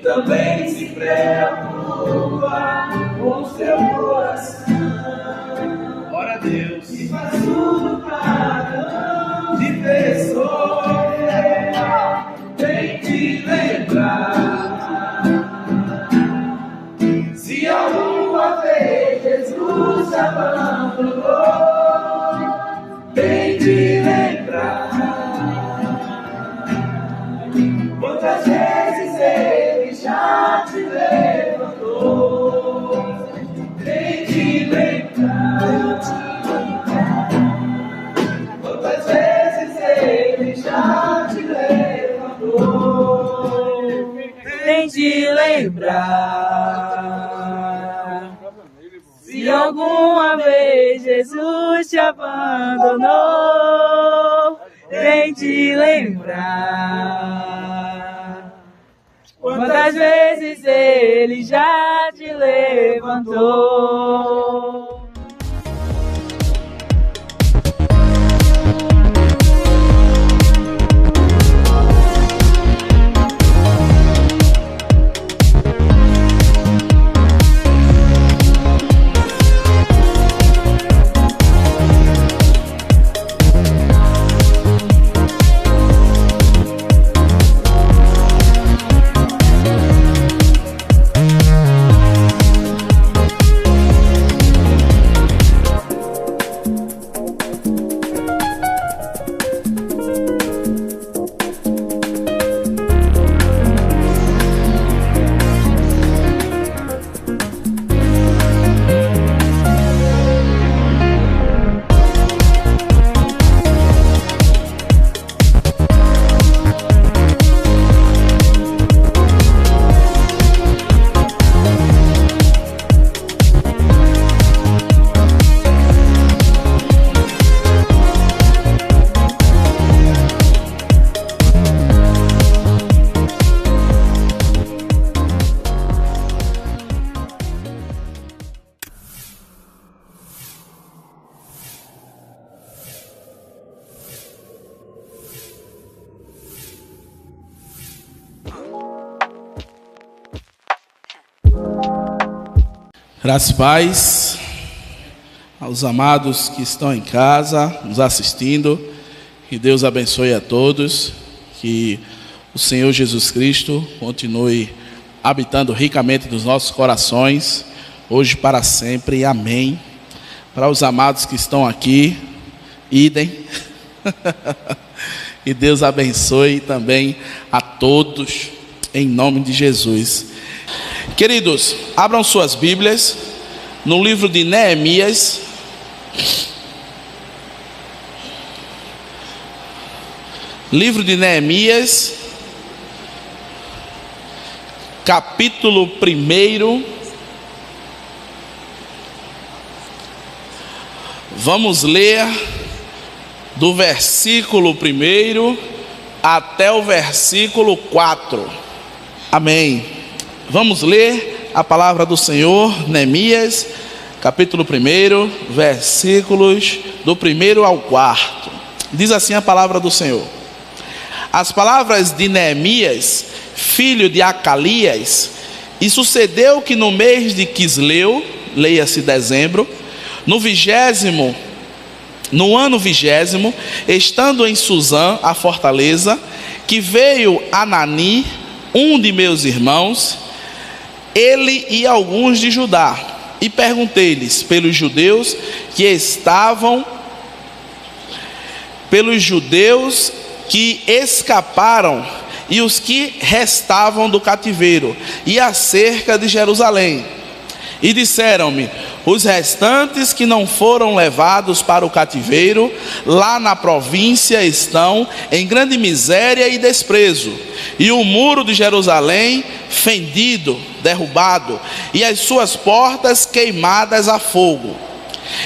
também se preocupa com seu coração. Ora a Deus. E faz tudo para não te ver sofrer. Tem que lembrar, se alguma vez Jesus te abandonou, tem que lembrar quantas vezes Ele já te levantou. Tem que lembrar quantas vezes Ele já te levantou. Tem de lembrar, se alguma vez Jesus te abandonou, tem de lembrar quantas vezes Ele já te levantou. Graças e paz aos amados que estão em casa, nos assistindo. Que Deus abençoe a todos. Que o Senhor Jesus Cristo continue habitando ricamente nos nossos corações, hoje e para sempre. Amém. Para os amados que estão aqui, idem. E Deus abençoe também a todos, em nome de Jesus. Queridos, abram suas Bíblias no livro de Neemias. Livro de Neemias, capítulo 1. Vamos ler do versículo 1 até o versículo 4. Amém. Vamos ler a palavra do Senhor, Neemias, capítulo 1, versículos do 1 ao 4. Diz assim a palavra do Senhor: as palavras de Neemias, filho de Acalias. E sucedeu que no mês de Quisleu, leia-se dezembro, no ano 20, estando em Suzã, a fortaleza, que veio Anani, um de meus irmãos, ele e alguns de Judá, e perguntei-lhes pelos judeus que escaparam e os que restavam do cativeiro, e acerca de Jerusalém. E disseram-me: os restantes que não foram levados para o cativeiro, lá na província estão em grande miséria e desprezo, e o muro de Jerusalém fendido, derrubado, e as suas portas queimadas a fogo.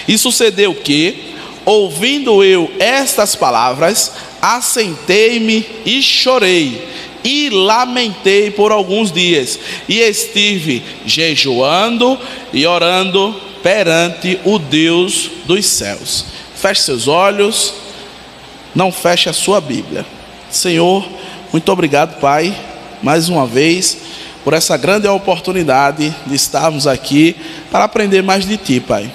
E sucedeu que, ouvindo eu estas palavras, assentei-me e chorei, e lamentei por alguns dias, e estive jejuando e orando perante o Deus dos céus. Feche seus olhos, não feche a sua Bíblia. Senhor, muito obrigado, Pai, mais uma vez, por essa grande oportunidade de estarmos aqui para aprender mais de Ti, Pai.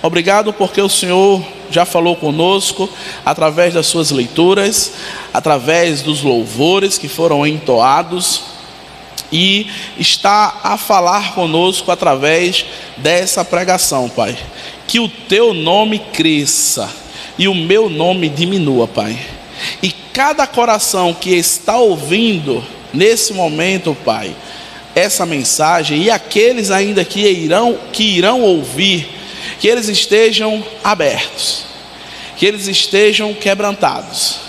Obrigado porque o Senhor já falou conosco através das suas leituras, através dos louvores que foram entoados, e está a falar conosco através dessa pregação, Pai. Que o Teu nome cresça e o meu nome diminua, Pai. E cada coração que está ouvindo nesse momento, Pai, essa mensagem, e aqueles ainda que irão ouvir, que eles estejam abertos, que eles estejam quebrantados,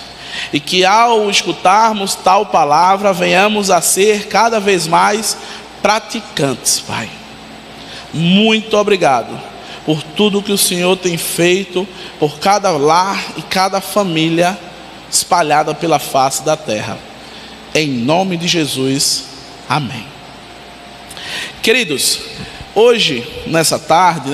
e que ao escutarmos tal palavra, venhamos a ser cada vez mais praticantes, Pai. Muito obrigado por tudo que o Senhor tem feito por cada lar e cada família espalhada pela face da terra. Em nome de Jesus, amém. Queridos, hoje, nessa tarde,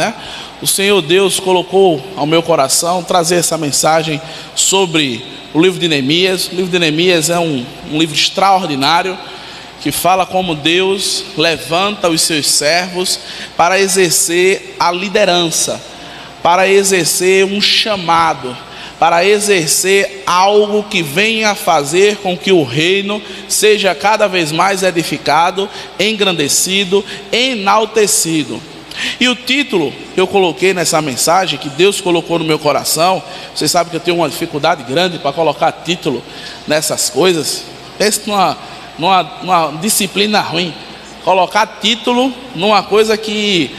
o Senhor Deus colocou ao meu coração trazer essa mensagem sobre o livro de Neemias. O livro de Neemias é um livro extraordinário, que fala como Deus levanta os seus servos para exercer a liderança, para exercer um chamado, para exercer algo que venha a fazer com que o reino seja cada vez mais edificado, engrandecido, enaltecido. E o título que eu coloquei nessa mensagem, que Deus colocou no meu coração, você sabe que eu tenho uma dificuldade grande para colocar título nessas coisas. Pense numa disciplina ruim, colocar título numa coisa que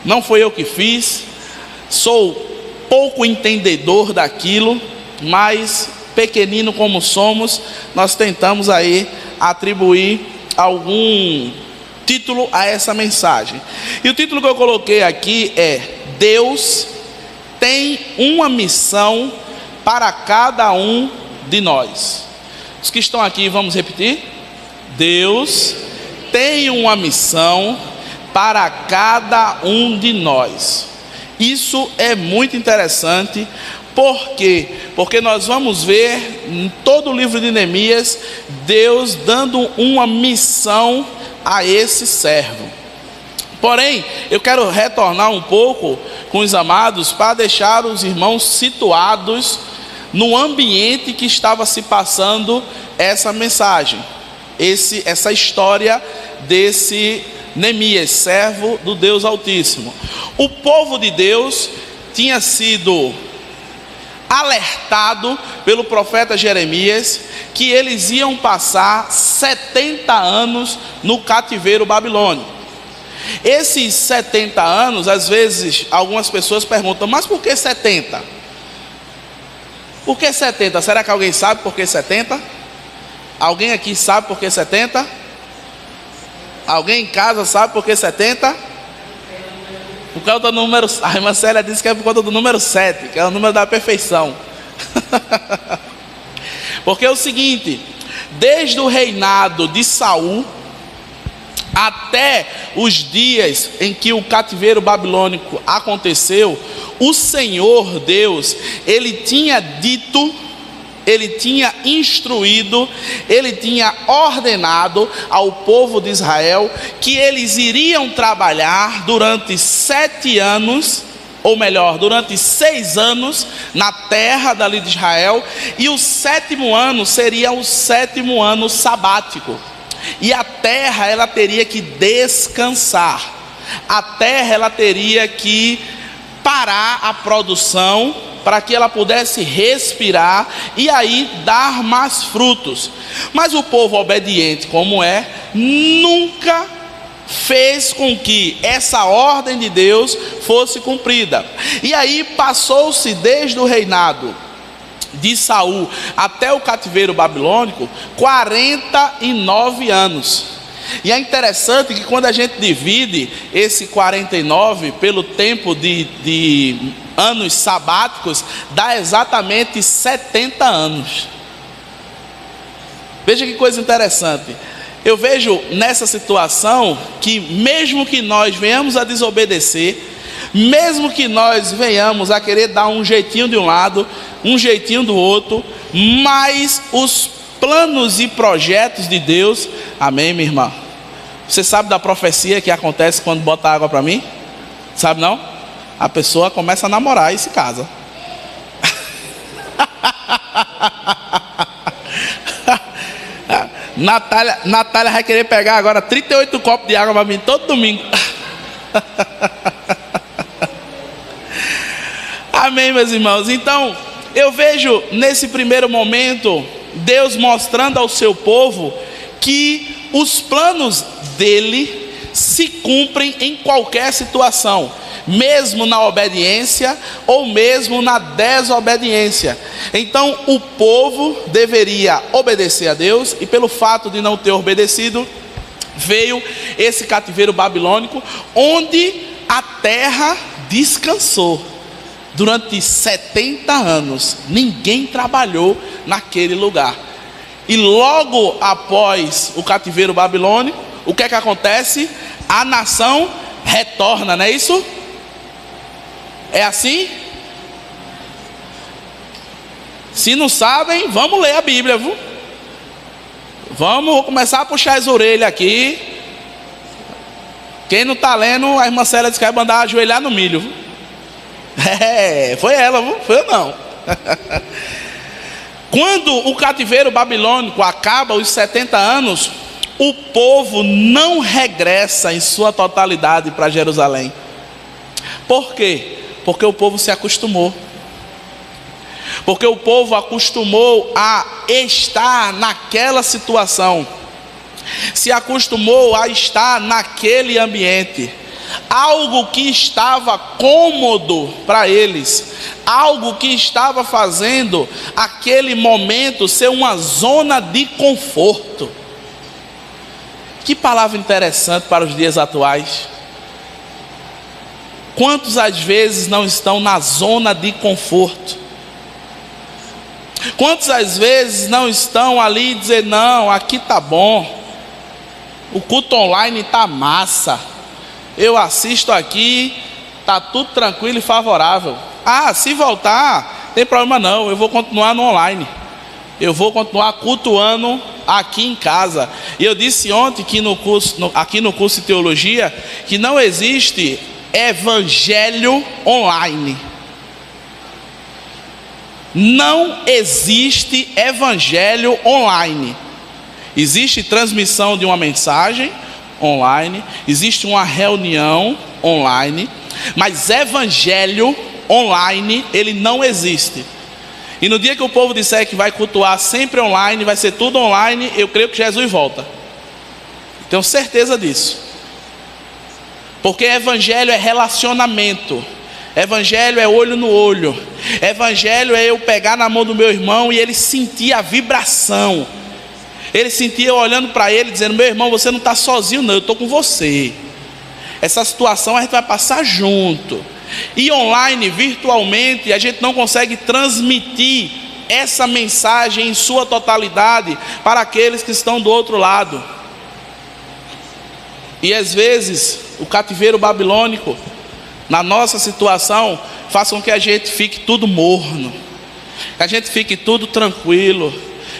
não foi eu que fiz. Sou pouco entendedor daquilo, mas pequenino como somos, nós tentamos aí atribuir algum título a essa mensagem. E o título que eu coloquei aqui é: Deus tem uma missão para cada um de nós. Os que estão aqui, vamos repetir? Deus tem uma missão para cada um de nós. Isso é muito interessante. Por quê? Porque nós vamos ver em todo o livro de Neemias Deus dando uma missão a esse servo. Porém, eu quero retornar um pouco com os amados para deixar os irmãos situados no ambiente que estava se passando essa mensagem, essa história desse Neemias, servo do Deus Altíssimo. O povo de Deus tinha sido alertado pelo profeta Jeremias que eles iam passar 70 anos no cativeiro babilônico. Esses 70 anos, às vezes, algumas pessoas perguntam, mas por que 70? Por que 70? Será que alguém sabe por que 70? Alguém aqui sabe por que 70? Alguém em casa sabe por que 70? Por causa do número... A irmã Célia disse que é por conta do número 7, que é o número da perfeição. Porque é o seguinte, desde o reinado de Saul até os dias em que o cativeiro babilônico aconteceu, o Senhor Deus, Ele tinha dito, Ele tinha instruído, Ele tinha ordenado ao povo de Israel que eles iriam trabalhar durante 7 anos, ou melhor, durante 6 anos na terra dali de Israel, e o 7º ano seria o 7º ano sabático. E a terra ela teria que descansar, a terra ela teria que parar a produção para que ela pudesse respirar e aí dar mais frutos. Mas o povo obediente como é, nunca fez com que essa ordem de Deus fosse cumprida. E aí passou-se desde o reinado de Saul até o cativeiro babilônico 49 anos. E é interessante que quando a gente divide esse 49 pelo tempo de anos sabáticos, dá exatamente 70 anos. Veja que coisa interessante. Eu vejo nessa situação que mesmo que nós venhamos a desobedecer, mesmo que nós venhamos a querer dar um jeitinho de um lado, um jeitinho do outro, mas os planos e projetos de Deus, amém, minha irmã? Você sabe da profecia que acontece quando bota água para mim? Sabe não? A pessoa começa a namorar e se casa. Natália vai querer pegar agora 38 copos de água para mim todo domingo. Amém, meus irmãos? Então, eu vejo nesse primeiro momento Deus mostrando ao seu povo que os planos dele se cumprem em qualquer situação, mesmo na obediência ou mesmo na desobediência. Então o povo deveria obedecer a Deus, e pelo fato de não ter obedecido, veio esse cativeiro babilônico, onde a terra descansou. Durante 70 anos, ninguém trabalhou naquele lugar. E logo após o cativeiro babilônico, o que é que acontece? A nação retorna, não é isso? É assim? Se não sabem, vamos ler a Bíblia, viu? Vou começar a puxar as orelhas aqui. Quem não está lendo, a irmã Célia disse que vai mandar ajoelhar no milho, viu? Foi ela, viu? Foi eu não. Quando o cativeiro babilônico acaba, os 70 anos, o povo não regressa em sua totalidade para Jerusalém. Por quê? Porque o povo se acostumou. Porque o povo acostumou a estar naquela situação, se acostumou a estar naquele ambiente. Algo que estava cômodo para eles, algo que estava fazendo aquele momento ser uma zona de conforto. Que palavra interessante para os dias atuais. Quantos às vezes não estão na zona de conforto? Quantos às vezes não estão ali e dizem, não, aqui tá bom, o culto online tá massa, eu assisto aqui, tá tudo tranquilo e favorável. Ah, se voltar, tem problema não, eu vou continuar no online, eu vou continuar cultuando aqui em casa, E eu disse ontem que aqui no curso de teologia, que não existe evangelho online. Não existe evangelho online. Existe transmissão de uma mensagem online, existe uma reunião online, mas evangelho online, ele não existe. E no dia que o povo disser que vai cultuar sempre online, vai ser tudo online, eu creio que Jesus volta. Tenho certeza disso. Porque evangelho é relacionamento. Evangelho é olho no olho. Evangelho é eu pegar na mão do meu irmão e ele sentir a vibração. Ele sentia eu olhando para ele, dizendo: meu irmão, você não está sozinho não, eu estou com você. Essa situação a gente vai passar junto. E online, virtualmente, a gente não consegue transmitir essa mensagem em sua totalidade para aqueles que estão do outro lado. E às vezes o cativeiro babilônico, na nossa situação, faz com que a gente fique tudo morno, que a gente fique tudo tranquilo,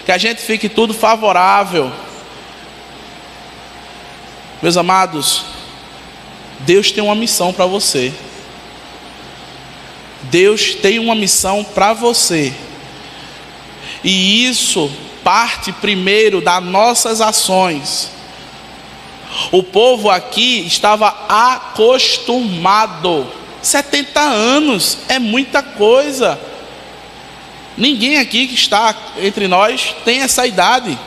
que a gente fique tudo favorável. Meus amados, Deus tem uma missão para você. Deus tem uma missão para você. E isso parte primeiro das nossas ações. O povo aqui estava acostumado. 70 anos é muita coisa. Ninguém aqui que está entre nós tem essa idade.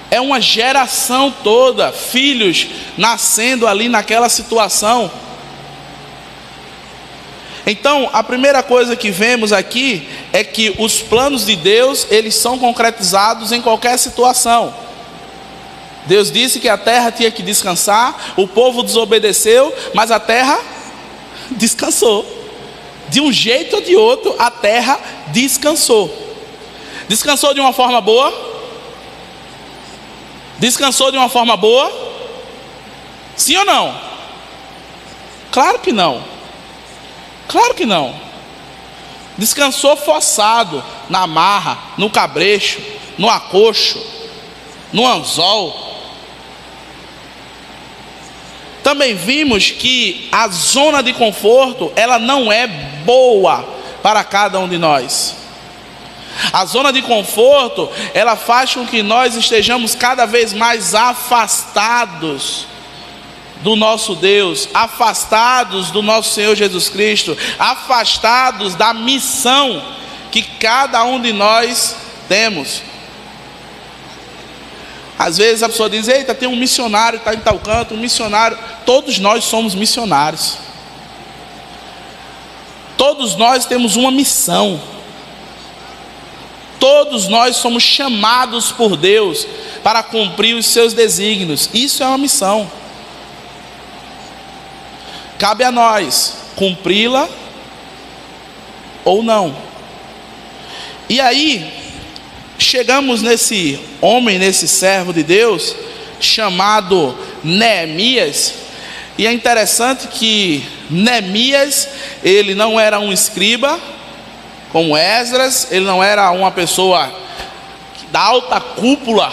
É uma geração toda, filhos nascendo ali naquela situação. Então, a primeira coisa que vemos aqui é que os planos de Deus, eles são concretizados em qualquer situação. Deus disse que a terra tinha que descansar, o povo desobedeceu, mas a terra descansou. De um jeito ou de outro, a terra descansou. Descansou de uma forma boa? Descansou de uma forma boa? Sim ou não? Claro que não. Claro que não. Descansou forçado, na marra, no cabrecho, no acocho, no anzol. Também vimos que a zona de conforto, ela não é boa para cada um de nós. A zona de conforto, ela faz com que nós estejamos cada vez mais afastados do nosso Deus, afastados do nosso Senhor Jesus Cristo, afastados da missão que cada um de nós temos. Às vezes a pessoa diz: eita, tem um missionário que está em tal canto, um missionário. Todos nós somos missionários. Todos nós temos uma missão. Todos nós somos chamados por Deus para cumprir os seus desígnios. Isso é uma missão. Cabe a nós cumpri-la ou não. E aí, chegamos nesse homem, nesse servo de Deus, chamado Neemias. E é interessante que Neemias, ele não era um escriba, como Esdras, ele não era uma pessoa da alta cúpula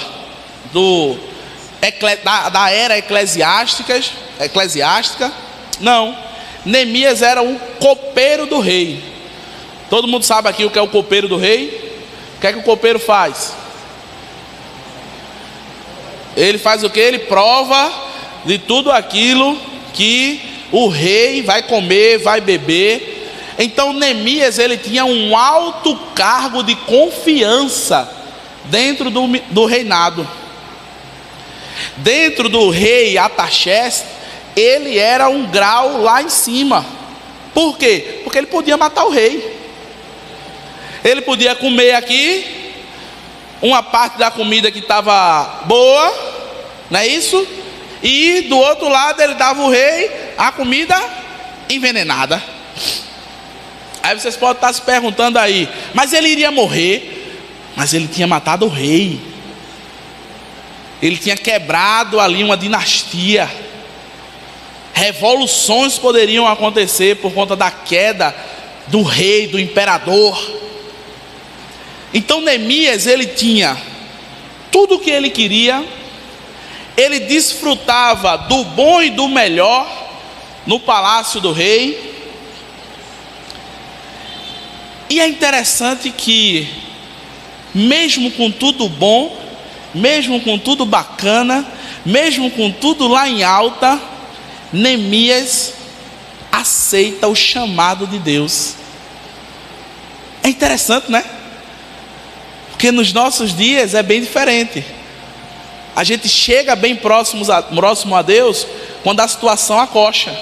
da era eclesiástica. Não, Neemias era um copeiro do rei. Todo mundo sabe aqui o que é o copeiro do rei? O que é que o copeiro faz? Ele faz o que? Ele prova de tudo aquilo que o rei vai comer, vai beber. Então Neemias, ele tinha um alto cargo de confiança dentro do reinado. Dentro do rei Artaxerxes, ele era um grau lá em cima. Por quê? Porque ele podia matar o rei. Ele podia comer aqui uma parte da comida que estava boa, não é isso? E do outro lado ele dava ao rei a comida envenenada. Aí vocês podem estar se perguntando aí: mas ele iria morrer? Mas ele tinha matado o rei. Ele tinha quebrado ali uma dinastia. Revoluções poderiam acontecer por conta da queda do rei, do imperador. Então Neemias, ele tinha tudo o que ele queria, ele desfrutava do bom e do melhor no palácio do rei. E é interessante que, mesmo com tudo bom, mesmo com tudo bacana, mesmo com tudo lá em alta, Neemias aceita o chamado de Deus. É interessante, né? Porque nos nossos dias é bem diferente. A gente chega bem próximo a Deus quando a situação acocha.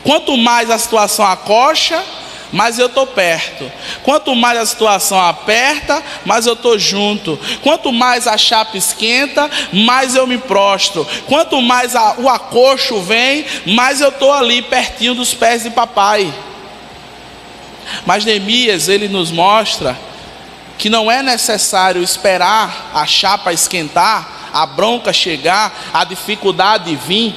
Quanto mais a situação acocha, mais eu estou perto. Quanto mais a situação aperta, mais eu estou junto. Quanto mais a chapa esquenta, mais eu me prostro. Quanto mais o acocho vem, mais eu estou ali pertinho dos pés de papai. Mas Neemias, ele nos mostra que não é necessário esperar a chapa esquentar, a bronca chegar, a dificuldade vir,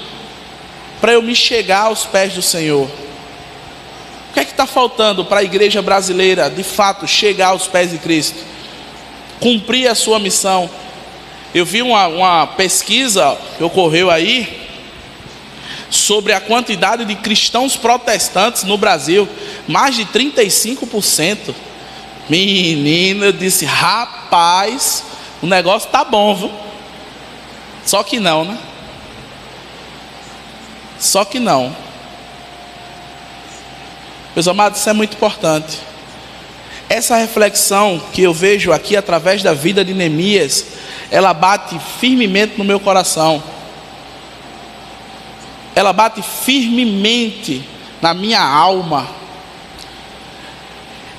para eu me chegar aos pés do Senhor. O que é que está faltando para a igreja brasileira, de fato, chegar aos pés de Cristo? Cumprir a sua missão. Eu vi uma pesquisa que ocorreu aí, sobre a quantidade de cristãos protestantes no Brasil. Mais de 35%. Menina, eu disse, rapaz, o negócio tá bom, viu? Só que não, né? Só que não. Meus amados, isso é muito importante. Essa reflexão que eu vejo aqui através da vida de Neemias, ela bate firmemente no meu coração. Ela bate firmemente na minha alma.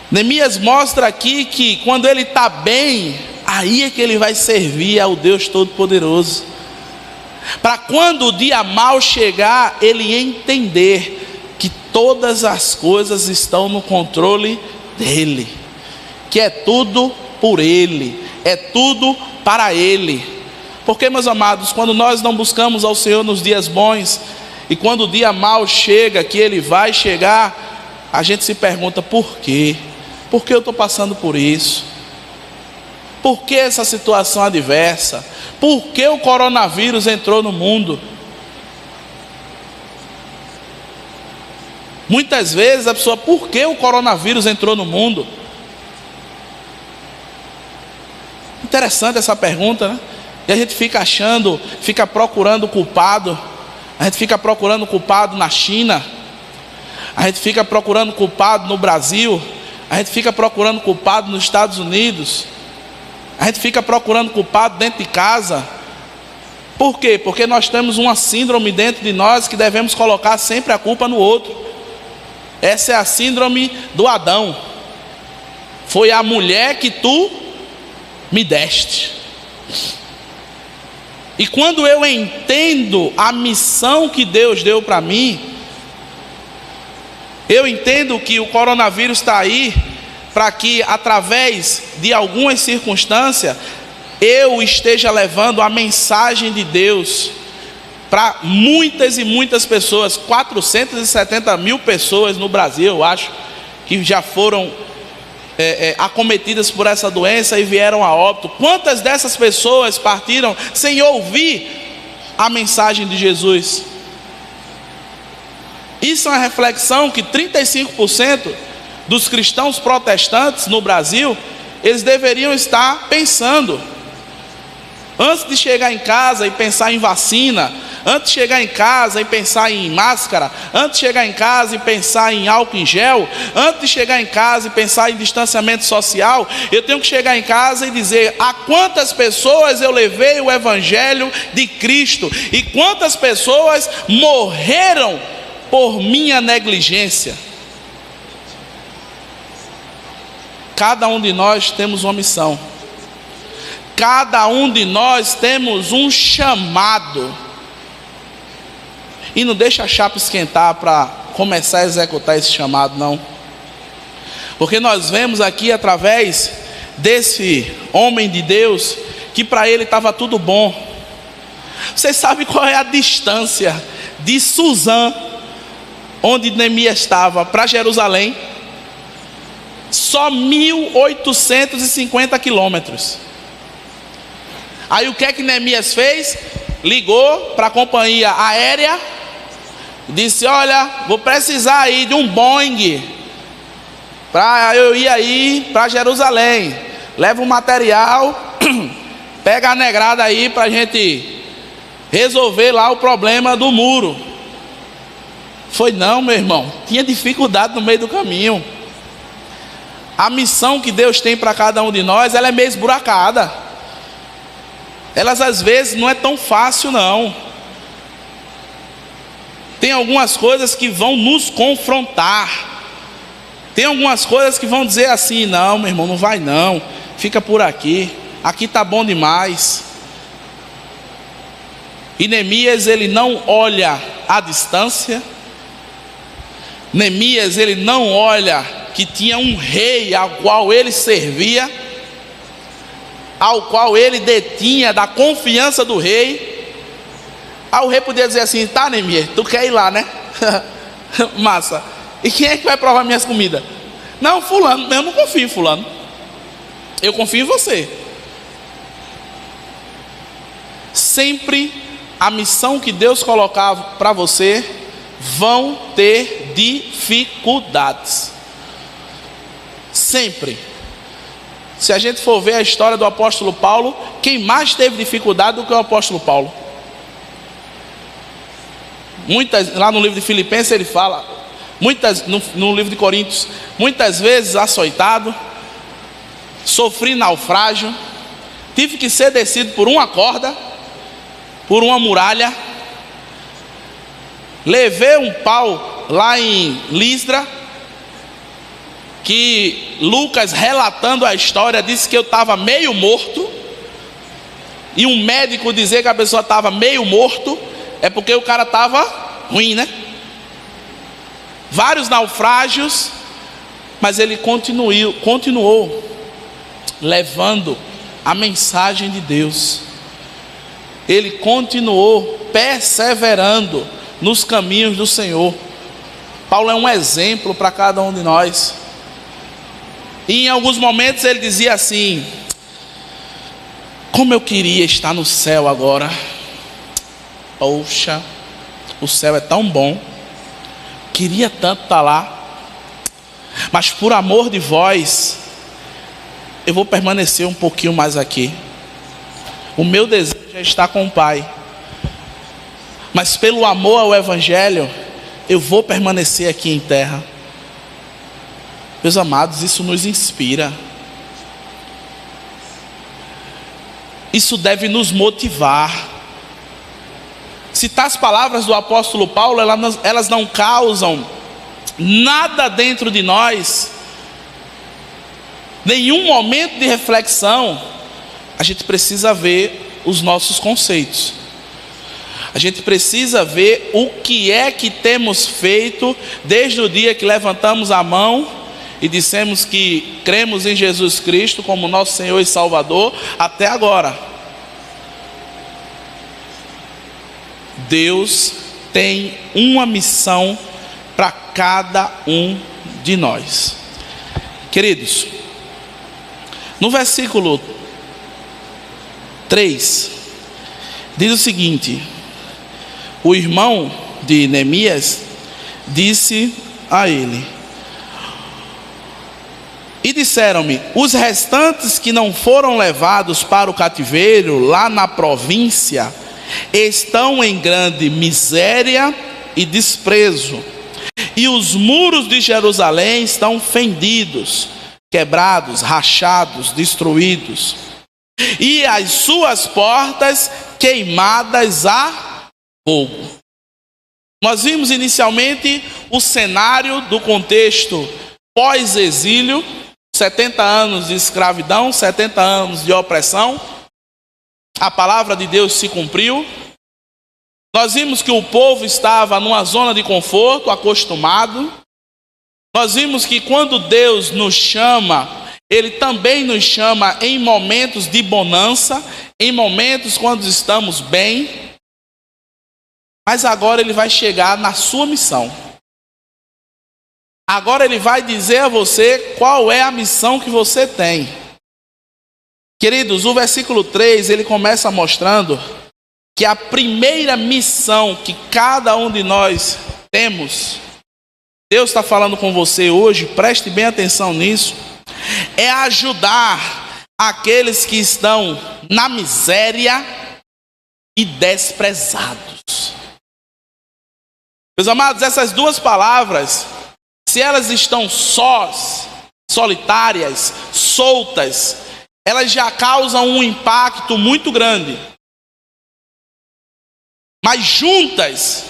Neemias mostra aqui que quando ele está bem, aí é que ele vai servir ao Deus Todo-Poderoso. Para quando o dia mau chegar, ele entender que todas as coisas estão no controle dele, que é tudo por ele, é tudo para ele. Porque, meus amados, quando nós não buscamos ao Senhor nos dias bons, e quando o dia mau chega, que ele vai chegar, a gente se pergunta por quê? Por que eu estou passando por isso? Por que essa situação adversa? Por que o coronavírus entrou no mundo? Muitas vezes a pessoa, por que o coronavírus entrou no mundo? Interessante essa pergunta, né? E a gente fica achando, fica procurando culpado. A gente fica procurando culpado na China. A gente fica procurando culpado no Brasil. A gente fica procurando culpado nos Estados Unidos. A gente fica procurando culpado dentro de casa. Por quê? Porque nós temos uma síndrome dentro de nós que devemos colocar sempre a culpa no outro. Essa é a síndrome do Adão. Foi a mulher que tu me deste. E quando eu entendo a missão que Deus deu para mim, eu entendo que o coronavírus está aí para que, através de algumas circunstâncias, eu esteja levando a mensagem de Deus para muitas e muitas pessoas. 470 mil pessoas no Brasil, eu acho, que já foram acometidas por essa doença e vieram a óbito. Quantas dessas pessoas partiram sem ouvir a mensagem de Jesus? Isso é uma reflexão que 35% dos cristãos protestantes no Brasil, eles deveriam estar pensando. Antes de chegar em casa e pensar em vacina, antes de chegar em casa e pensar em máscara, antes de chegar em casa e pensar em álcool em gel, antes de chegar em casa e pensar em distanciamento social, eu tenho que chegar em casa e dizer a quantas pessoas eu levei o evangelho de Cristo e quantas pessoas morreram por minha negligência. Cada um de nós temos uma missão. Cada um de nós temos um chamado. E não deixa a chapa esquentar para começar a executar esse chamado, não. Porque nós vemos aqui, através desse homem de Deus, que para ele estava tudo bom. Você sabe qual é a distância de Suzã, onde Neemias estava, para Jerusalém? Só 1.850 quilômetros. Aí o que é que Neemias fez? Ligou para a companhia aérea, disse: olha, vou precisar aí de um Boeing para eu ir aí para Jerusalém. Leva o material, pega a negrada aí para a gente resolver lá o problema do muro. Foi não, meu irmão, tinha dificuldade no meio do caminho. A missão que Deus tem para cada um de nós, ela é meio esburacada. Elas às vezes não é tão fácil não. Tem algumas coisas que vão nos confrontar. Tem algumas coisas que vão dizer assim: não, meu irmão, não vai não, fica por aqui, aqui tá bom demais. E Neemias, ele não olha a distância. Neemias, ele não olha que tinha um rei ao qual ele servia, ao qual ele detinha da confiança do rei. Aí o rei podia dizer assim: tá, Neemias, tu quer ir lá, né? Massa. E quem é que vai provar minhas comidas? Não, fulano. Eu não confio em fulano, eu confio em você. Sempre a missão que Deus colocava para você vão ter dificuldades. Sempre. Se a gente for ver a história do apóstolo Paulo, quem mais teve dificuldade do que o apóstolo Paulo? Muitas, lá no livro de Filipenses ele fala, muitas, no livro de Coríntios, muitas vezes açoitado, sofri naufrágio, tive que ser descido por uma corda, por uma muralha, levei um pau lá em Listra, que Lucas, relatando a história, disse que eu estava meio morto, e um médico dizer que a pessoa estava meio morto, é porque o cara estava ruim, né? Vários naufrágios, mas ele continuou levando a mensagem de Deus. Ele continuou perseverando nos caminhos do Senhor. Paulo é um exemplo para cada um de nós. E em alguns momentos ele dizia assim: como eu queria estar no céu agora. Poxa, o céu é tão bom, queria tanto estar lá, mas por amor de vós, eu vou permanecer um pouquinho mais aqui. O meu desejo é estar com o Pai, mas pelo amor ao Evangelho, eu vou permanecer aqui em terra. Meus amados, isso nos inspira. Isso deve nos motivar. Citar as palavras do apóstolo Paulo, elas não causam nada dentro de nós, nenhum momento de reflexão. A gente precisa ver os nossos conceitos. A gente precisa ver o que é que temos feito desde o dia que levantamos a mão e dissemos que cremos em Jesus Cristo como nosso Senhor e Salvador até agora. Deus tem uma missão para cada um de nós. Queridos, no versículo 3, diz o seguinte: o irmão de Neemias disse a ele: e disseram-me, os restantes que não foram levados para o cativeiro lá na província estão em grande miséria e desprezo, e os muros de Jerusalém estão fendidos, quebrados, rachados, destruídos, e as suas portas queimadas a fogo. Nós vimos inicialmente o cenário do contexto pós-exílio, 70 anos de escravidão, 70 anos de opressão. A palavra de Deus se cumpriu. Nós vimos que o povo estava numa zona de conforto, acostumado. Nós vimos que quando Deus nos chama, Ele também nos chama em momentos de bonança, em momentos quando estamos bem. Mas agora Ele vai chegar na sua missão. Agora Ele vai dizer a você qual é a missão que você tem. Que Queridos, o versículo 3, ele começa mostrando que a primeira missão que cada um de nós temos, Deus está falando com você hoje, preste bem atenção nisso, é ajudar aqueles que estão na miséria e desprezados. Meus amados, essas duas palavras, se elas estão sós, solitárias, soltas, elas já causam um impacto muito grande. Mas juntas,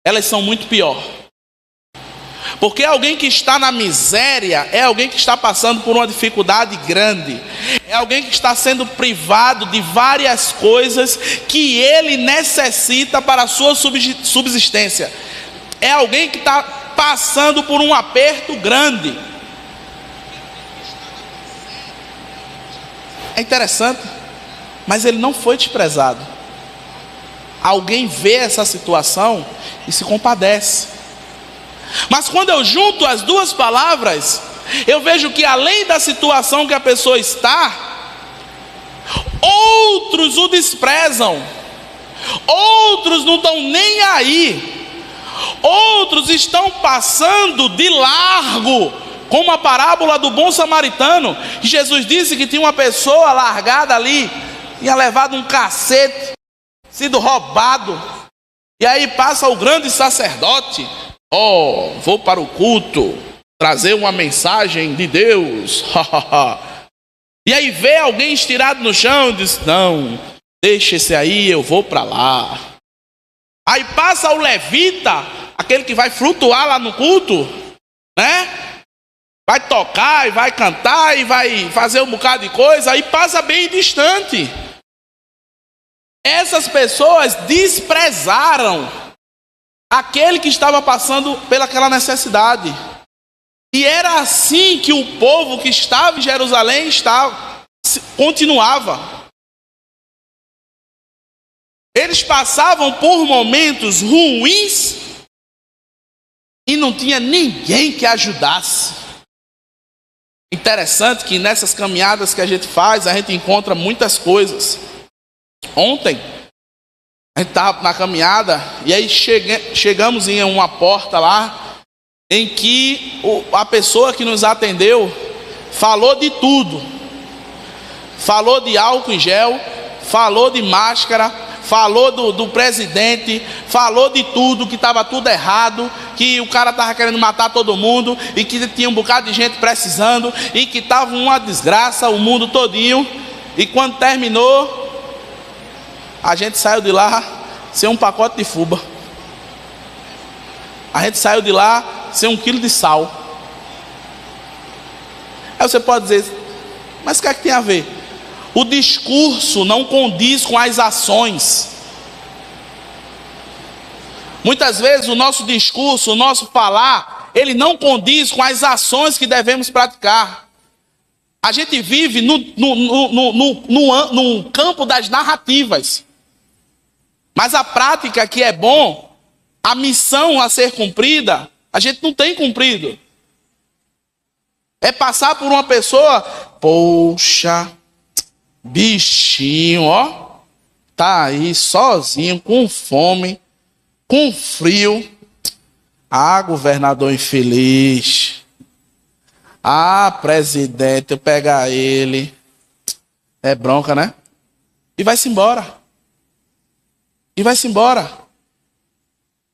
elas são muito pior. Porque alguém que está na miséria é alguém que está passando por uma dificuldade grande. É alguém que está sendo privado de várias coisas que ele necessita para a sua subsistência. É alguém que está passando por um aperto grande. É interessante, mas ele não foi desprezado. Alguém vê essa situação e se compadece. Mas quando eu junto as duas palavras, eu vejo que além da situação que a pessoa está, outros o desprezam, outros não estão nem aí, outros estão passando de largo, como a parábola do bom samaritano, que Jesus disse que tinha uma pessoa largada ali, tinha levado um cacete, sido roubado, e aí passa o grande sacerdote, vou para o culto, trazer uma mensagem de Deus, e aí vê alguém estirado no chão e diz, não, deixa esse aí, eu vou para lá. Aí passa o levita, aquele que vai flutuar lá no culto, né? Vai tocar e vai cantar e vai fazer um bocado de coisa, aí passa bem distante. Essas pessoas desprezaram aquele que estava passando pelaquela necessidade. E era assim que o povo que estava em Jerusalém continuava. Eles passavam por momentos ruins e não tinha ninguém que ajudasse. Interessante que nessas caminhadas que a gente faz, a gente encontra muitas coisas. Ontem, a gente estava na caminhada e aí chegamos em uma porta lá, em que a pessoa que nos atendeu falou de tudo. Falou de álcool em gel, falou de máscara, falou do presidente, falou de tudo, que estava tudo errado, que o cara estava querendo matar todo mundo, e que tinha um bocado de gente precisando, e que estava uma desgraça, o mundo todinho. E quando terminou, a gente saiu de lá sem um pacote de fubá. A gente saiu de lá sem 1 quilo de sal. Aí você pode dizer, mas o que é que tem a ver? O discurso não condiz com as ações. Muitas vezes o nosso discurso, o nosso falar, ele não condiz com as ações que devemos praticar. A gente vive no campo das narrativas. Mas a prática que é bom, a missão a ser cumprida, a gente não tem cumprido. É passar por uma pessoa, poxa, bichinho, ó, tá aí sozinho, com fome, com frio. Ah, governador infeliz. Ah, presidente, eu pegar ele. É bronca, né? E vai-se embora. E vai-se embora.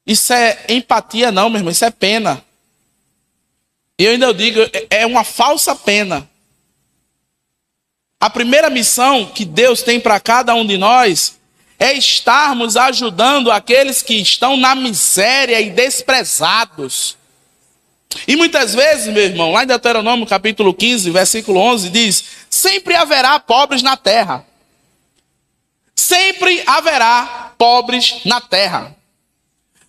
Isso é empatia não, meu irmão, isso é pena. E eu ainda digo, é uma falsa pena. A primeira missão que Deus tem para cada um de nós é estarmos ajudando aqueles que estão na miséria e desprezados. E muitas vezes, meu irmão, lá em Deuteronômio capítulo 15, versículo 11, diz, sempre haverá pobres na terra. Sempre haverá pobres na terra.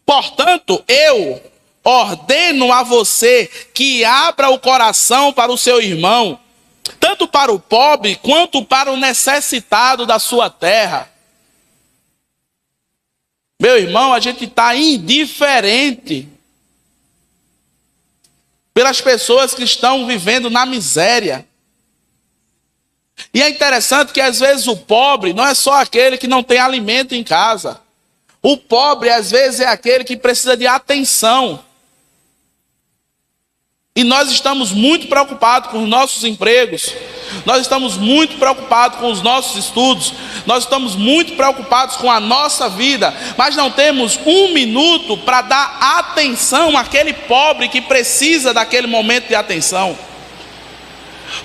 Portanto, eu ordeno a você que abra o coração para o seu irmão, tanto para o pobre quanto para o necessitado da sua terra. Meu irmão, a gente está indiferente pelas pessoas que estão vivendo na miséria. E é interessante que às vezes o pobre não é só aquele que não tem alimento em casa. O pobre às vezes é aquele que precisa de atenção. E nós estamos muito preocupados com os nossos empregos. Nós estamos muito preocupados com os nossos estudos. Nós estamos muito preocupados com a nossa vida. Mas não temos um minuto para dar atenção àquele pobre que precisa daquele momento de atenção.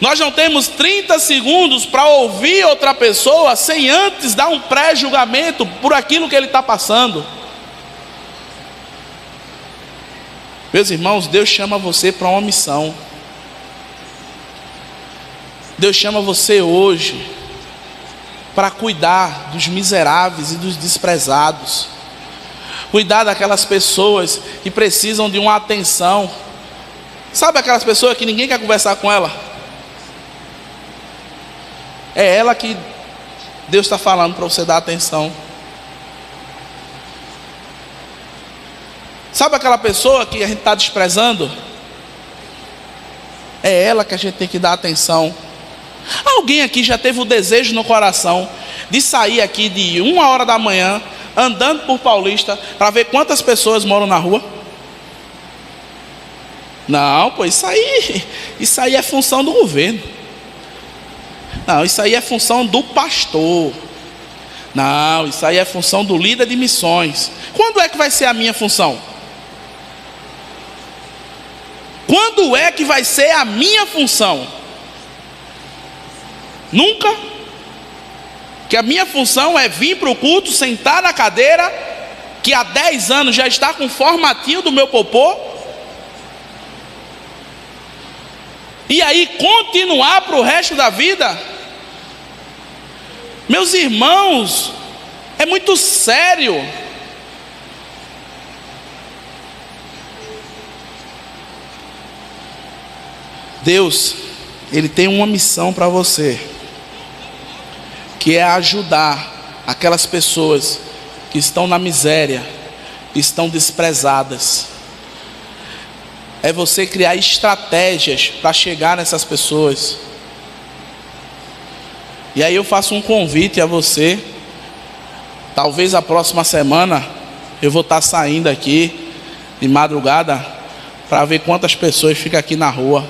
Nós não temos 30 segundos para ouvir outra pessoa sem antes dar um pré-julgamento por aquilo que ele está passando. Meus irmãos, Deus chama você para uma missão. Deus chama você hoje para cuidar dos miseráveis e dos desprezados. Cuidar daquelas pessoas que precisam de uma atenção. Sabe aquelas pessoas que ninguém quer conversar com ela? É ela que Deus está falando para você dar atenção. Sabe aquela pessoa que a gente está desprezando? É ela que a gente tem que dar atenção. Alguém aqui já teve o desejo no coração de sair aqui de 1h da manhã, andando por Paulista, para ver quantas pessoas moram na rua? Não, pô, isso aí é função do governo. Não, isso aí é função do pastor. Não, isso aí é função do líder de missões. Quando é que vai ser a minha função? Quando é que vai ser a minha função? Nunca. Que a minha função é vir para o culto, sentar na cadeira, que há 10 anos já está com o formatinho do meu popô, e aí continuar para o resto da vida. Meus irmãos, é muito sério. Deus, Ele tem uma missão para você, que é ajudar aquelas pessoas que estão na miséria, estão desprezadas. É você criar estratégias para chegar nessas pessoas. E aí eu faço um convite a você. Talvez a próxima semana eu vou estar saindo aqui de madrugada para ver quantas pessoas ficam aqui na rua.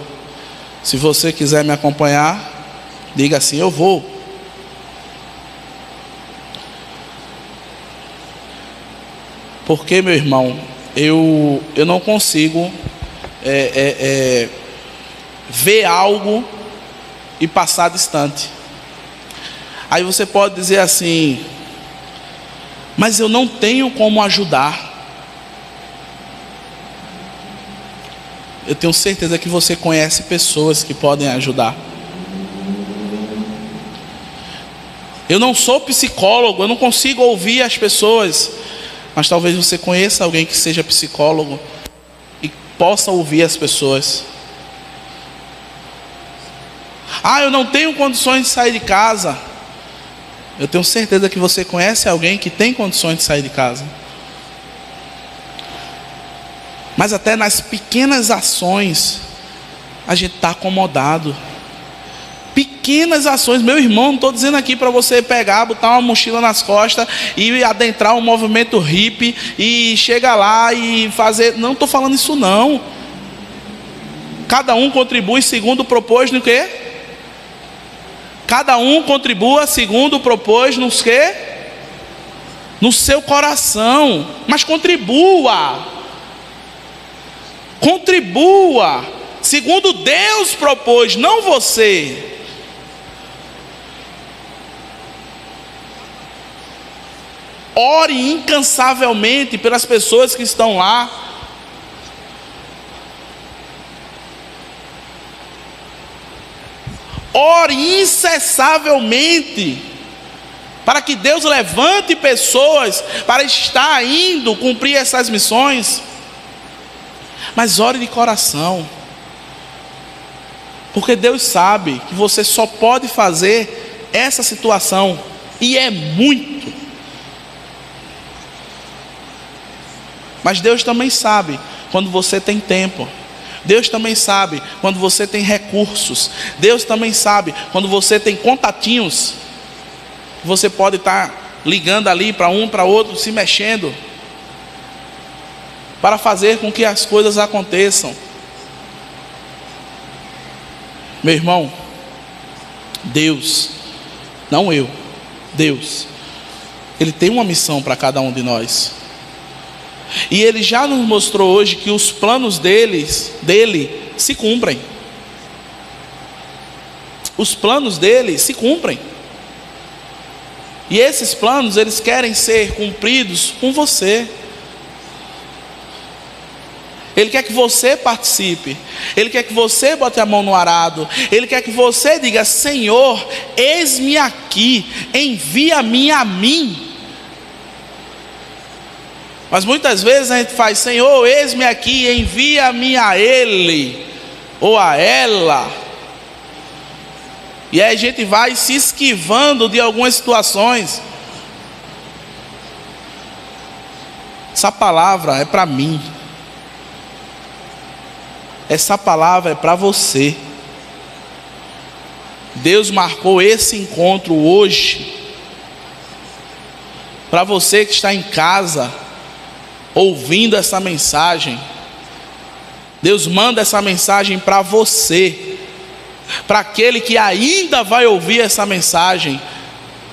Se você quiser me acompanhar, diga assim: eu vou. Porque, meu irmão, eu não consigo ver algo e passar distante. Aí você pode dizer assim: mas eu não tenho como ajudar. Eu tenho certeza que você conhece pessoas que podem ajudar. Eu não sou psicólogo, eu não consigo ouvir as pessoas, mas talvez você conheça alguém que seja psicólogo e possa ouvir as pessoas. Ah, eu não tenho condições de sair de casa. Eu tenho certeza que você conhece alguém que tem condições de sair de casa. Mas até nas pequenas ações a gente está acomodado. Pequenas ações, meu irmão, não estou dizendo aqui para você pegar, botar uma mochila nas costas e adentrar um movimento hippie e chegar lá e fazer. Não estou falando isso não. Cada um contribui segundo propôs no quê? Cada um contribua segundo propôs nos quê? No seu coração. Mas contribua. Contribua segundo Deus propôs, não você. Ore incansavelmente pelas pessoas que estão lá. Ore incessavelmente para que Deus levante pessoas para estar indo cumprir essas missões. Mas ore de coração, porque Deus sabe que você só pode fazer essa situação, e é muito. Mas Deus também sabe quando você tem tempo, Deus também sabe quando você tem recursos. Deus também sabe quando você tem contatinhos. Você pode estar ligando ali para um, para outro, se mexendo, para fazer com que as coisas aconteçam. Meu irmão, Deus, não eu, Deus, Ele tem uma missão para cada um de nós. E Ele já nos mostrou hoje que os planos dele se cumprem. Os planos dele se cumprem. E esses planos, eles querem ser cumpridos com você. Ele quer que você participe. Ele quer que você bote a mão no arado. Ele quer que você diga: Senhor, eis-me aqui, envia-me a mim. Mas muitas vezes a gente faz: Senhor, eis-me aqui, envia-me a ele ou a ela. E aí a gente vai se esquivando de algumas situações. Essa palavra é para mim. Essa palavra é para você. Deus marcou esse encontro hoje para você que está em casa ouvindo essa mensagem. Deus manda essa mensagem para você, para aquele que ainda vai ouvir essa mensagem.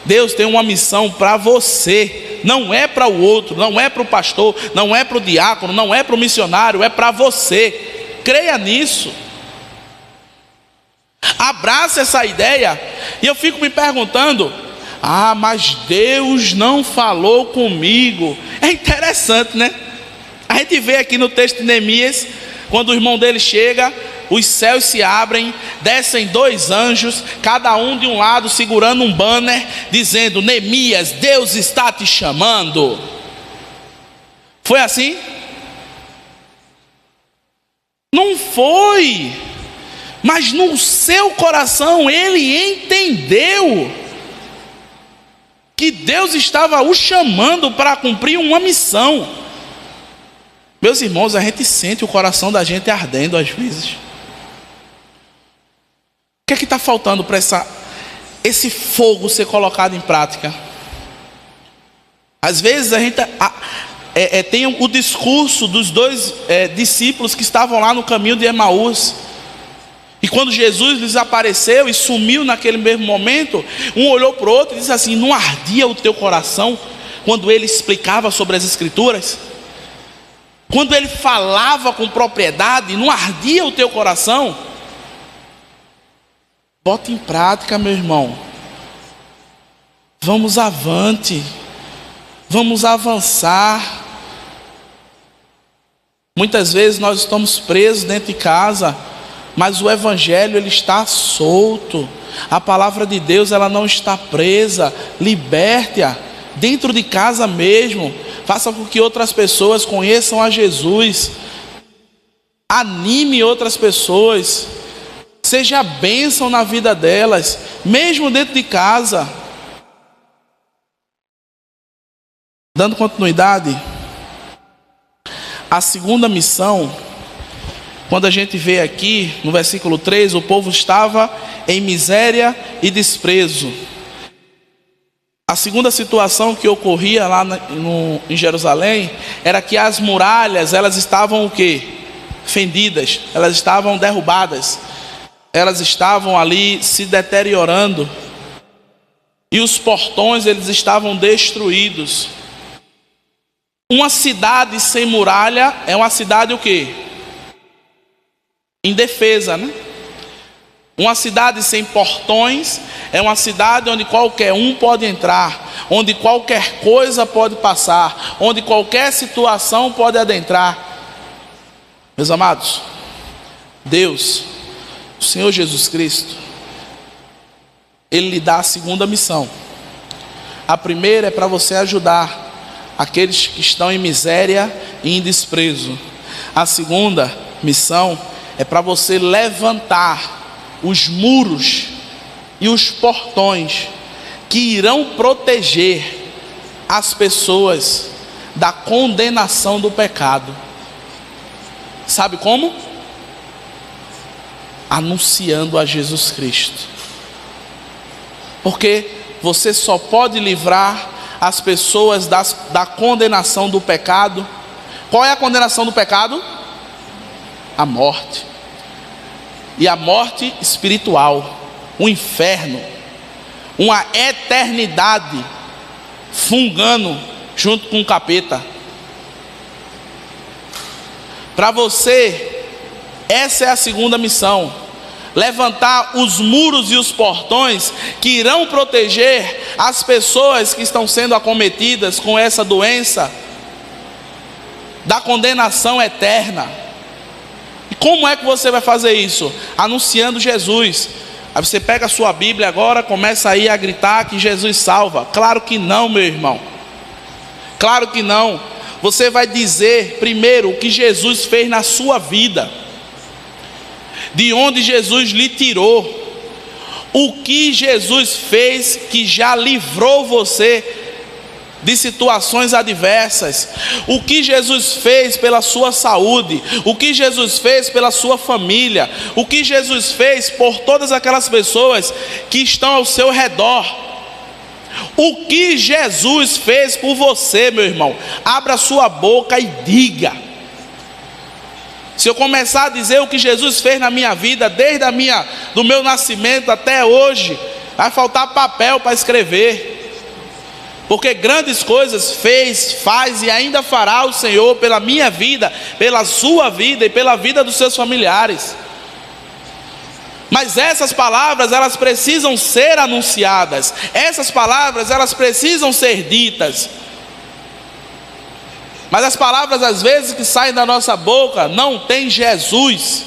Deus tem uma missão para você. Não é para o outro, não é para o pastor, não é para o diácono, não é para o missionário, é para você. Creia nisso. Abraça essa ideia. E eu fico me perguntando: mas Deus não falou comigo. É interessante, né? A gente vê aqui no texto de Neemias, quando o irmão dele chega, os céus se abrem, descem 2 anjos, cada um de um lado segurando um banner, dizendo: Neemias, Deus está te chamando. Foi assim? Não foi. Mas no seu coração ele entendeu que Deus estava o chamando para cumprir uma missão. Meus irmãos, a gente sente o coração da gente ardendo às vezes. O que é que está faltando para esse fogo ser colocado em prática? Às vezes a gente tem o discurso dos 2 discípulos que estavam lá no caminho de Emaús. E quando Jesus lhes apareceu e sumiu naquele mesmo momento, um olhou para o outro e disse assim: não ardia o teu coração quando ele explicava sobre as Escrituras? Quando ele falava com propriedade, não ardia o teu coração? Bota em prática, meu irmão. Vamos avante. Vamos avançar. Muitas vezes nós estamos presos dentro de casa, mas o evangelho ele está solto. A palavra de Deus ela não está presa. Liberte-a dentro de casa mesmo. Faça com que outras pessoas conheçam a Jesus. Anime outras pessoas. Seja bênção na vida delas, mesmo dentro de casa. Dando continuidade, a segunda missão, quando a gente vê aqui no versículo 3, o povo estava em miséria e desprezo. A segunda situação que ocorria lá em Jerusalém era que as muralhas, elas estavam o quê? Fendidas, elas estavam derrubadas, elas estavam ali se deteriorando, e os portões eles estavam destruídos. Uma cidade sem muralha é uma cidade o quê? Indefesa, né? Uma cidade sem portões é uma cidade onde qualquer um pode entrar, onde qualquer coisa pode passar, onde qualquer situação pode adentrar. Meus amados, Deus, o Senhor Jesus Cristo, Ele lhe dá a segunda missão. A primeira é para você ajudar aqueles que estão em miséria e em desprezo. A segunda missão é para você levantar os muros e os portões que irão proteger as pessoas da condenação do pecado. Sabe como? anunciando a Jesus Cristo. Porque você só pode livrar as pessoas da condenação do pecado. Qual é a condenação do pecado? A morte. E a morte espiritual, o inferno, uma eternidade fungando junto com o capeta. Para você, essa é a segunda missão: levantar os muros e os portões que irão proteger as pessoas que estão sendo acometidas com essa doença da condenação eterna. E como é que você vai fazer isso? Anunciando Jesus. Aí você pega a sua Bíblia agora, começa aí a gritar que Jesus salva. Claro que não, meu irmão. Claro que não. Você vai dizer primeiro o que Jesus fez na sua vida, de onde Jesus lhe tirou, o que Jesus fez que já livrou você de situações adversas, o que Jesus fez pela sua saúde, o que Jesus fez pela sua família, o que Jesus fez por todas aquelas pessoas que estão ao seu redor. O que Jesus fez por você, meu irmão? Abra sua boca e diga. Se eu começar a dizer o que Jesus fez na minha vida, desde do meu nascimento até hoje, vai faltar papel para escrever. Porque grandes coisas fez, faz e ainda fará o Senhor pela minha vida, pela sua vida e pela vida dos seus familiares. Mas essas palavras, elas precisam ser anunciadas. Essas palavras, elas precisam ser ditas. Mas as palavras, às vezes, que saem da nossa boca, não tem Jesus.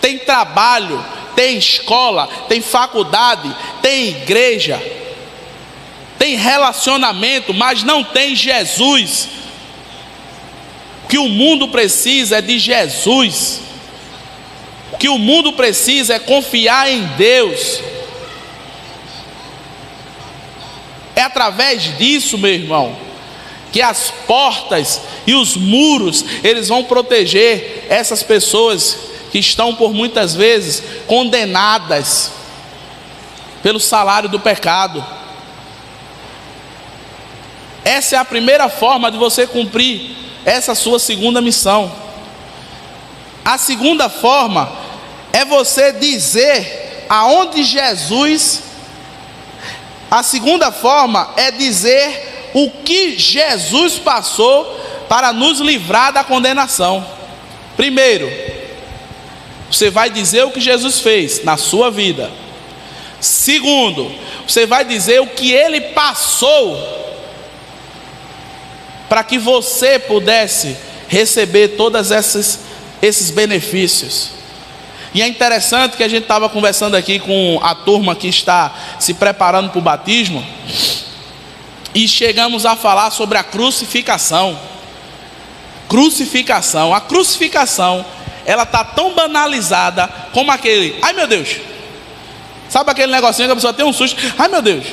Tem trabalho, tem escola, tem faculdade, tem igreja, tem relacionamento, mas não tem Jesus. O que o mundo precisa é de Jesus. O que o mundo precisa é confiar em Deus. É através disso, meu irmão, que as portas e os muros, eles vão proteger essas pessoas que estão por muitas vezes condenadas pelo salário do pecado. Essa é a primeira forma de você cumprir essa sua segunda missão. A segunda forma é você dizer aonde Jesus. A segunda forma é dizer o que Jesus passou para nos livrar da condenação. Primeiro, você vai dizer o que Jesus fez na sua vida. Segundo, você vai dizer o que Ele passou para que você pudesse receber todos esses benefícios. E é interessante que a gente estava conversando aqui com a turma que está se preparando para o batismo, e chegamos a falar sobre a crucificação. A crucificação, ela está tão banalizada como aquele, ai meu Deus, sabe aquele negocinho que a pessoa tem um susto, ai meu Deus,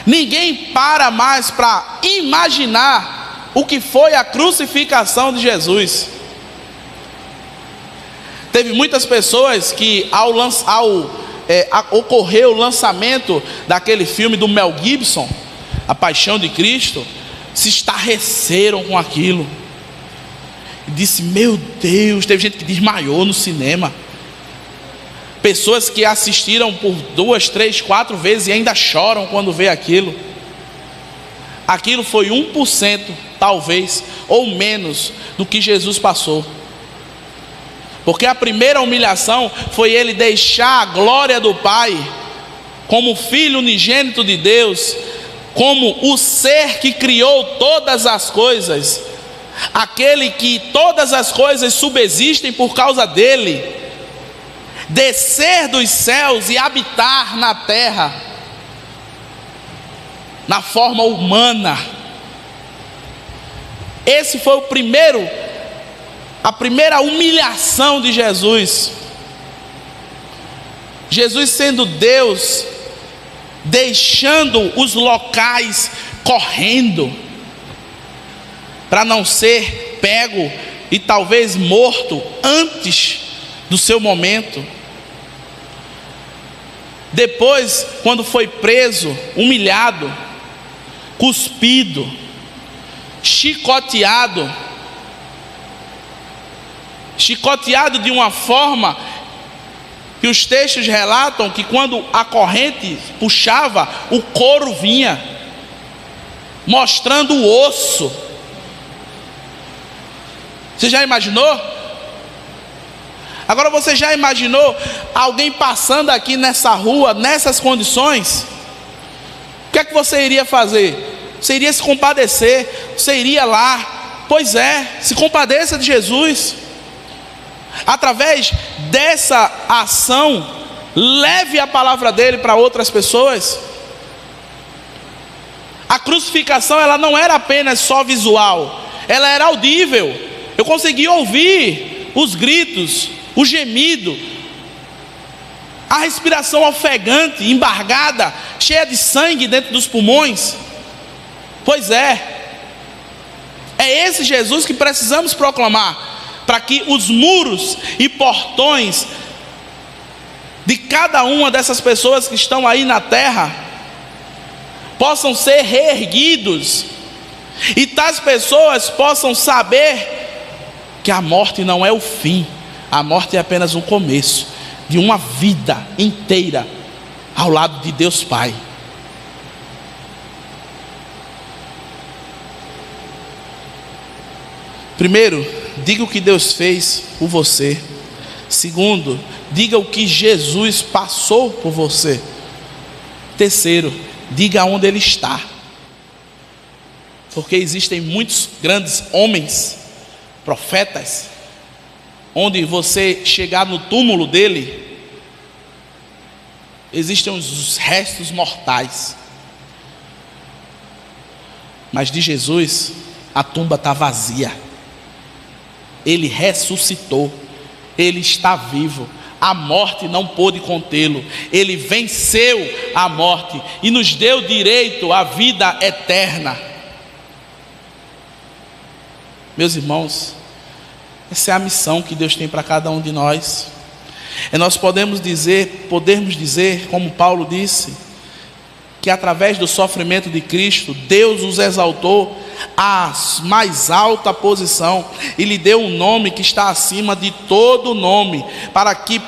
ninguém para mais para imaginar o que foi a crucificação de Jesus. Teve muitas pessoas que ocorreu o lançamento daquele filme do Mel Gibson, A Paixão de Cristo, se estarreceram com aquilo. E disse, meu Deus, teve gente que desmaiou no cinema. Pessoas que assistiram por 2, 3, 4 vezes e ainda choram quando vê aquilo. Aquilo foi 1%, talvez, ou menos, do que Jesus passou. Porque a primeira humilhação foi Ele deixar a glória do Pai, como Filho unigênito de Deus, como o ser que criou todas as coisas, aquele que todas as coisas subsistem por causa dEle, descer dos céus e habitar na terra, na forma humana. Esse foi a primeira humilhação de Jesus. Jesus, sendo Deus, deixando os locais correndo para não ser pego e talvez morto antes do seu momento. Depois, quando foi preso, humilhado, cuspido, chicoteado de uma forma que os textos relatam que quando a corrente puxava, o couro vinha, mostrando o osso. Você já imaginou? Agora você já imaginou alguém passando aqui nessa rua, nessas condições? O que é que você iria fazer? Você iria se compadecer, você iria lá. Pois é, se compadeça de Jesus. Através dessa ação, leve a palavra dele para outras pessoas. A crucificação, ela não era apenas só visual, ela era audível. Eu consegui ouvir os gritos, o gemido, a respiração ofegante, embargada, cheia de sangue dentro dos pulmões. Pois é esse Jesus que precisamos proclamar, para que os muros e portões de cada uma dessas pessoas que estão aí na terra possam ser reerguidos, e tais pessoas possam saber que a morte não é o fim, a morte é apenas um começo de uma vida inteira ao lado de Deus Pai. Primeiro, diga o que Deus fez por você. Segundo, diga o que Jesus passou por você. Terceiro, diga onde Ele está. Porque existem muitos grandes homens, profetas, onde você chegar no túmulo dele, existem os restos mortais. Mas de Jesus, a tumba está vazia. Ele ressuscitou, Ele está vivo, a morte não pôde contê-lo, Ele venceu a morte e nos deu direito à vida eterna. Meus irmãos, essa é a missão que Deus tem para cada um de nós. E nós podemos dizer, como Paulo disse, que através do sofrimento de Cristo, Deus os exaltou à mais alta posição e lhe deu um nome que está acima de todo nome, para que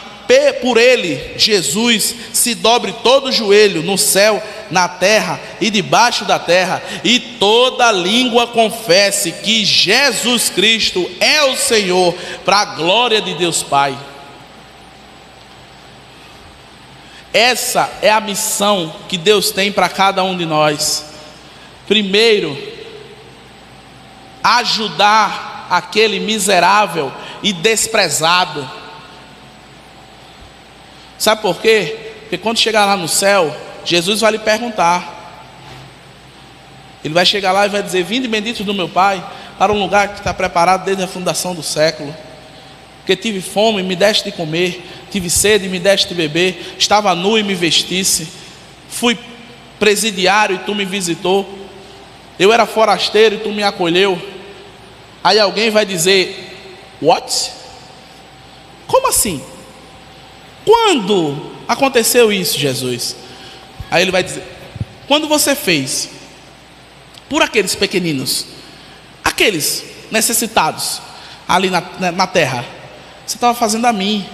por ele, Jesus, se dobre todo o joelho no céu, na terra e debaixo da terra, e toda língua confesse que Jesus Cristo é o Senhor, para a glória de Deus Pai. Essa é a missão que Deus tem para cada um de nós. Primeiro, ajudar aquele miserável e desprezado. Sabe por quê? Porque quando chegar lá no céu, Jesus vai lhe perguntar. Ele vai chegar lá e vai dizer: vinde bendito do meu Pai, para um lugar que está preparado desde a fundação do século. Porque tive fome e me deste de comer, tive sede e me deste de beber, estava nu e me vestisse, fui presidiário e tu me visitou, eu era forasteiro e tu me acolheu. Aí alguém vai dizer: what? Como assim? Quando aconteceu isso, Jesus? Aí ele vai dizer: quando você fez por aqueles pequeninos, aqueles necessitados ali na terra, você estava fazendo a mim.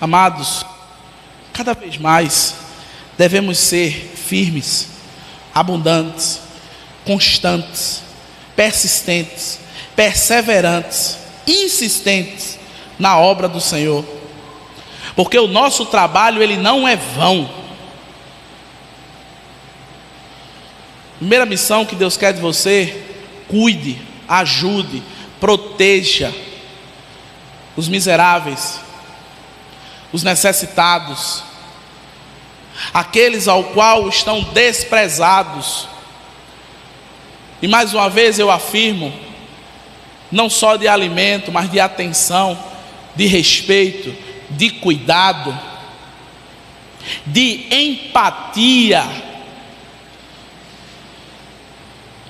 Amados, cada vez mais devemos ser firmes, abundantes, constantes, persistentes, perseverantes, insistentes na obra do Senhor, porque o nosso trabalho, ele não é vão. Primeira missão que Deus quer de você: cuide, ajude, proteja os miseráveis, os necessitados, aqueles ao qual estão desprezados. E mais uma vez eu afirmo, não só de alimento, mas de atenção, de respeito, de cuidado, de empatia,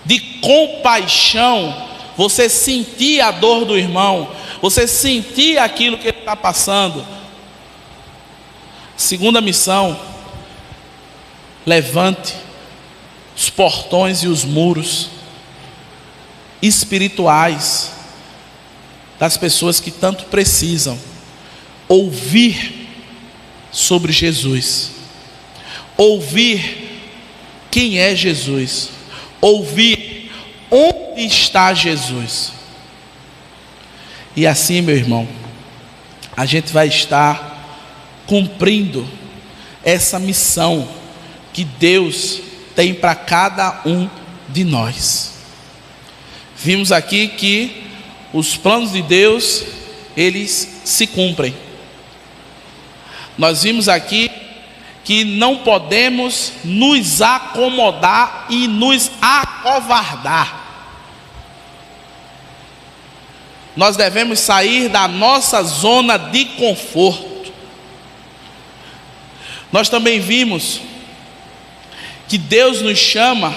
de compaixão. você sentir a dor do irmão, você sentir aquilo que ele está passando. Segunda missão: levante os portões e os muros espirituais das pessoas que tanto precisam ouvir sobre Jesus, ouvir quem é Jesus, ouvir onde está Jesus. E assim, meu irmão, a gente vai estar cumprindo essa missão que Deus tem para cada um de nós. Vimos aqui que os planos de Deus, eles se cumprem. Nós vimos aqui que não podemos nos acomodar e nos acovardar. Nós devemos sair da nossa zona de conforto. Nós também vimos que Deus nos chama,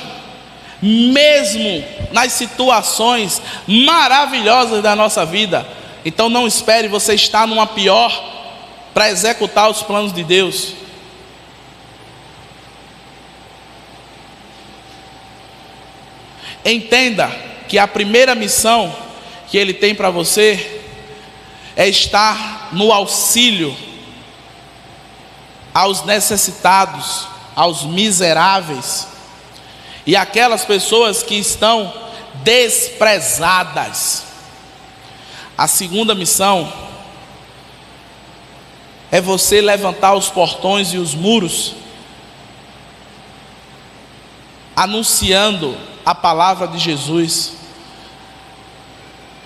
mesmo nas situações maravilhosas da nossa vida. Então não espere você estar numa pior para executar os planos de Deus. Entenda que a primeira missão que Ele tem para você é estar no auxílio aos necessitados, aos miseráveis e aquelas pessoas que estão desprezadas. A segunda missão é você levantar os portões e os muros, anunciando a palavra de Jesus,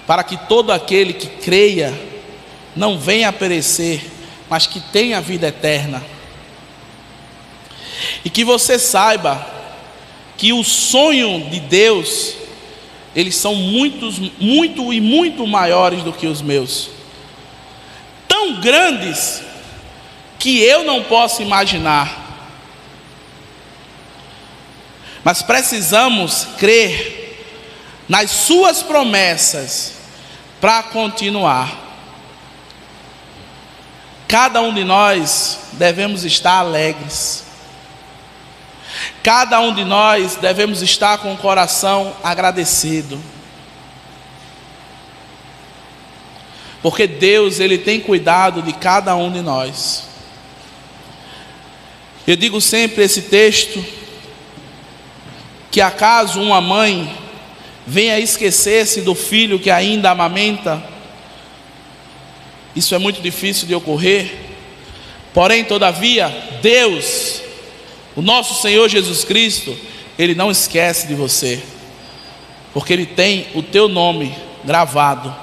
para que todo aquele que creia não venha a perecer, mas que tenha vida eterna. E que você saiba que o sonho de Deus, eles são muito maiores do que os meus, tão grandes que eu não posso imaginar. Mas precisamos crer nas suas promessas para continuar. Cada um de nós devemos estar alegres. Cada um de nós devemos estar com o coração agradecido. Porque Deus, Ele tem cuidado de cada um de nós. Eu digo sempre esse texto, que acaso uma mãe venha esquecer-se do filho que ainda amamenta, isso é muito difícil de ocorrer. Porém, todavia, Deus, o nosso Senhor Jesus Cristo, Ele não esquece de você, porque Ele tem o teu nome gravado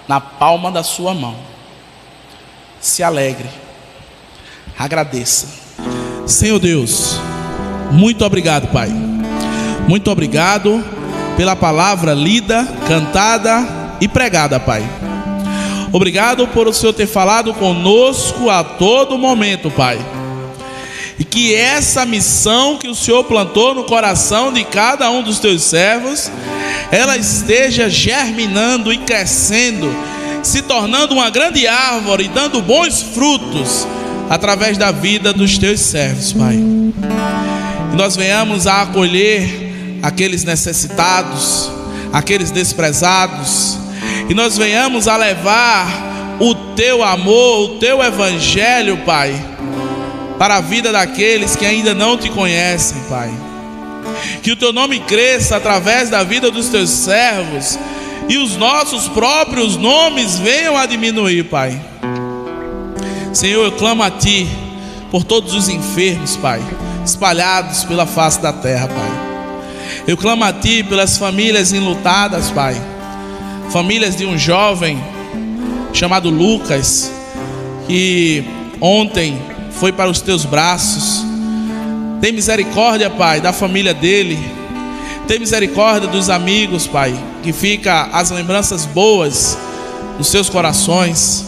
na palma da sua mão. Se alegre, agradeça. Senhor Deus, muito obrigado, Pai. Muito obrigado pela palavra lida, cantada e pregada, Pai. Obrigado por o Senhor ter falado conosco a todo momento, Pai. E que essa missão que o Senhor plantou no coração de cada um dos teus servos, ela esteja germinando e crescendo, se tornando uma grande árvore, dando bons frutos através da vida dos teus servos, Pai. E nós venhamos a acolher aqueles necessitados, aqueles desprezados, e nós venhamos a levar o teu amor, o teu evangelho, Pai, para a vida daqueles que ainda não te conhecem, Pai. Que o teu nome cresça através da vida dos teus servos, e os nossos próprios nomes venham a diminuir, Pai. Senhor, eu clamo a Ti por todos os enfermos, Pai, espalhados pela face da terra, Pai. Eu clamo a Ti pelas famílias enlutadas, Pai. Famílias de um jovem chamado Lucas, que ontem foi para os Teus braços. Tem misericórdia, Pai, da família dele. Tem misericórdia dos amigos, Pai, que fica as lembranças boas nos seus corações.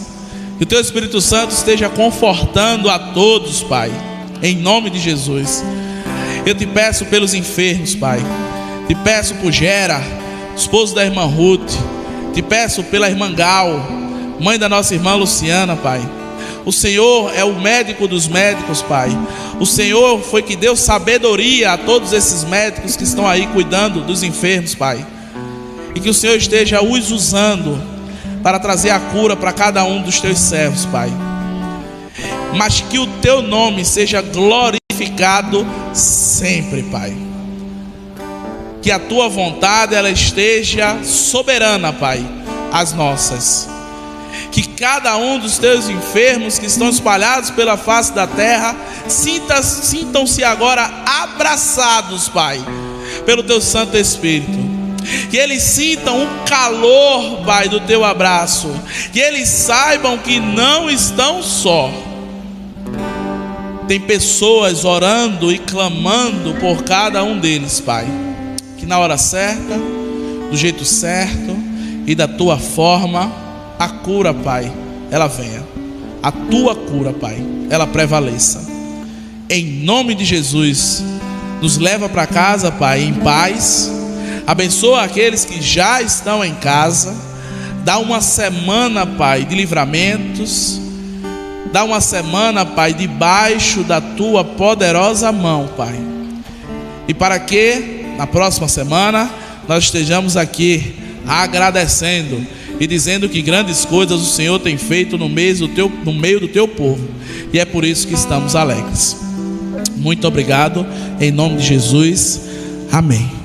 Que o Teu Espírito Santo esteja confortando a todos, Pai, em nome de Jesus. Eu te peço pelos enfermos, Pai. Te peço por Gera, esposo da irmã Ruth. Te peço pela irmã Gal, mãe da nossa irmã Luciana, Pai. O Senhor é o médico dos médicos, Pai. O Senhor foi que deu sabedoria a todos esses médicos que estão aí cuidando dos enfermos, Pai. E que o Senhor esteja os usando para trazer a cura para cada um dos teus servos, Pai. Mas que o teu nome seja glorificado sempre, Pai. Que a tua vontade ela esteja soberana, Pai, as nossas. Que cada um dos teus enfermos que estão espalhados pela face da terra sintam-se agora abraçados, Pai, pelo teu Santo Espírito. Que eles sintam um calor, Pai, do teu abraço. Que eles saibam que não estão só. Tem pessoas orando e clamando por cada um deles, Pai. Que na hora certa, do jeito certo e da tua forma, a cura, Pai, ela venha. A tua cura, Pai, ela prevaleça. Em nome de Jesus, nos leva para casa, Pai, em paz. Abençoa aqueles que já estão em casa. Dá uma semana, Pai, de livramentos. Dá uma semana, Pai, debaixo da tua poderosa mão, Pai. E para que na próxima semana nós estejamos aqui agradecendo e dizendo que grandes coisas o Senhor tem feito no meio do teu povo. E é por isso que estamos alegres. Muito obrigado, em nome de Jesus, amém.